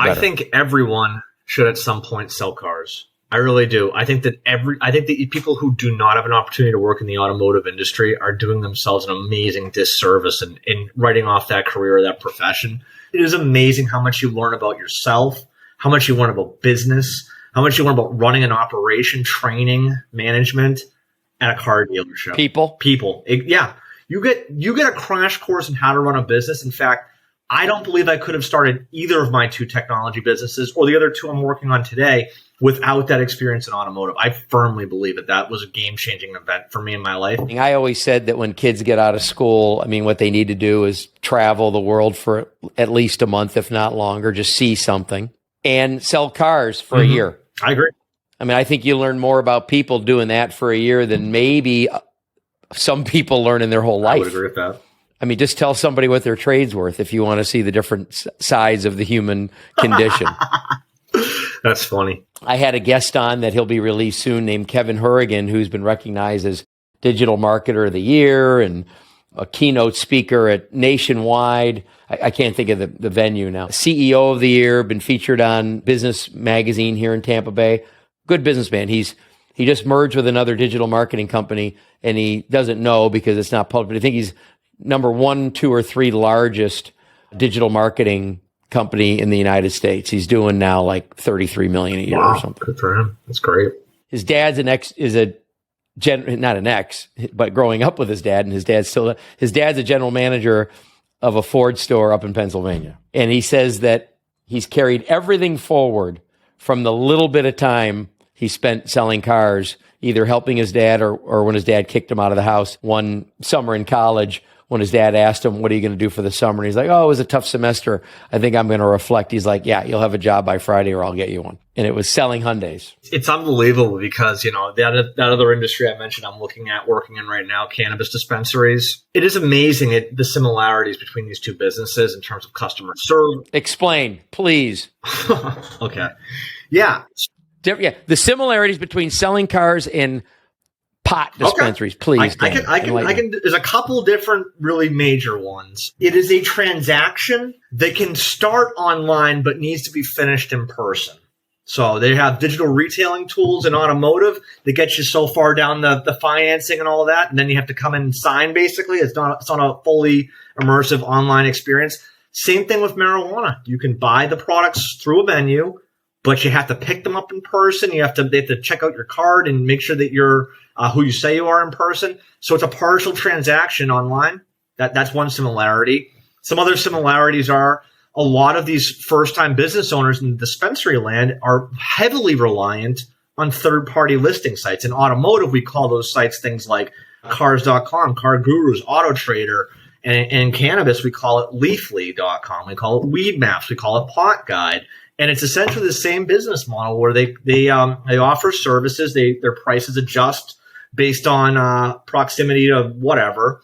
better. I think everyone should at some point sell cars. I really do. I think that the people who do not have an opportunity to work in the automotive industry are doing themselves an amazing disservice in writing off that career or that profession. It is amazing how much you learn about yourself, how much you learn about business, how much you learn about running an operation, training, management at a car dealership. People. You get a crash course in how to run a business. In fact, I don't believe I could have started either of my two technology businesses or the other two I'm working on today without that experience in automotive. I firmly believe that was a game-changing event for me in my life. I always said that when kids get out of school, I mean, what they need to do is travel the world for at least a month, if not longer, just see something and sell cars for a year. I agree. I mean, I think you learn more about people doing that for a year than maybe some people learn in their whole life. I would agree with that. I mean, just tell somebody what their trade's worth if you want to see the different sides of the human condition. That's funny. I had a guest on that he'll be released soon named Kevin Hurrigan, who's been recognized as Digital Marketer of the Year and a keynote speaker at Nationwide. I can't think of the venue now. CEO of the Year, been featured on Business Magazine here in Tampa Bay. Good businessman. He just merged with another digital marketing company, and he doesn't know because it's not public, but I think he's number 1, 2, or 3 largest digital marketing company in the United States. He's doing now like $33 million a year or something. Good for him. That's great. His dad's not an ex, but growing up with his dad, and his dad's a general manager of a Ford store up in Pennsylvania. And he says that he's carried everything forward from the little bit of time he spent selling cars, either helping his dad or when his dad kicked him out of the house one summer in college, when his dad asked him, what are you going to do for the summer? And he's like, oh, it was a tough semester. I think I'm going to reflect. He's like, yeah, you'll have a job by Friday or I'll get you one. And it was selling Hyundais. It's unbelievable because, that other industry I mentioned I'm looking at working in right now, cannabis dispensaries. It is amazing the similarities between these two businesses in terms of customer service. Explain, please. Okay. Yeah. The similarities between selling cars and pot dispensaries, please. I can. There's a couple different really major ones. It is a transaction that can start online but needs to be finished in person. So they have digital retailing tools in automotive that get you so far down the financing and all of that, and then you have to come in and sign. Basically, it's not a fully immersive online experience. Same thing with marijuana. You can buy the products through a menu, but you have to pick them up in person. They have to check out your card and make sure that you're who you say you are in person. So it's a partial transaction online. That's one similarity. Some other similarities are a lot of these first-time business owners in the dispensary land are heavily reliant on third-party listing sites. In automotive, we call those sites things like Cars.com, Car Gurus, Auto Trader. And in cannabis, we call it Leafly.com. We call it Weed Maps. We call it Pot Guide. And it's essentially the same business model where they offer services. Their prices adjust based on proximity to whatever.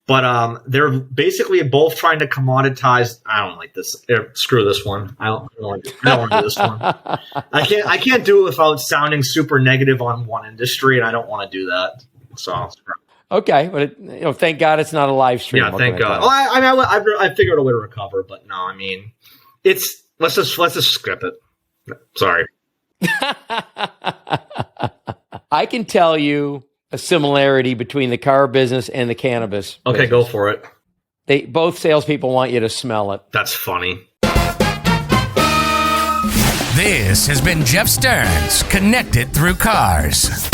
But they're basically both trying to commoditize. I don't like this. Screw this one. I don't want to do this one. I can't do it without sounding super negative on one industry, and I don't want to do that. So. Okay, but thank God it's not a live stream. Yeah, thank God. Well, I figured a way to recover, but no, I mean, let's just skip it. Sorry. I can tell you a similarity between the car business and the cannabis. Okay, business. Go for it. Both salespeople want you to smell it. That's funny. This has been Jeff Stearns, Connected Through Cars.